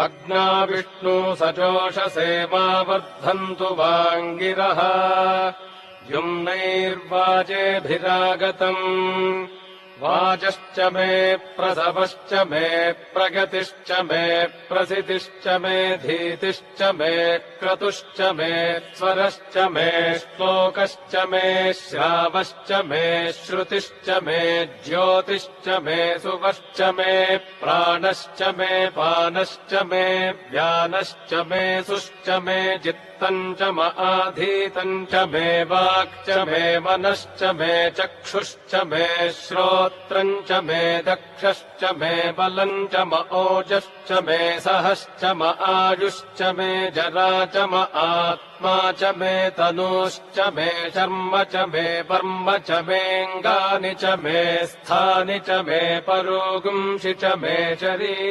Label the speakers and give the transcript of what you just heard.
Speaker 1: अग्ना विष्णु सचोषसे मा वर्धन्तु वाङ्गिरः युम्नैर्वाजेभिरागतम् वाजश्च मे प्रसवश्च मे प्रगतिश्च मे प्रसितिश्च मे धीतिश्च मे क्रतुश्च मे स्वरश्च मे श्लोकश्च मे श्रावश्च मे श्रुतिश्च मे ज्योतिश्च मे सुवश्च मे प्राणश्च मे पानश्च मे व्यानश्च मे सुश्च मे चित्तम् च आधीतम् च मे वाक्च मे मनश्च मे चक्षुश्च मे श्रोत्रम् च मे दक्षश्च मे बलम् च ओजश्च मे सहश्च आयुश्च मे जरा च आत्मा च मे तनूश्च मे शर्म च मे वर्म च मेऽङ्गानि च मे स्थानि च मे परोगुंषि च मे शरीरम्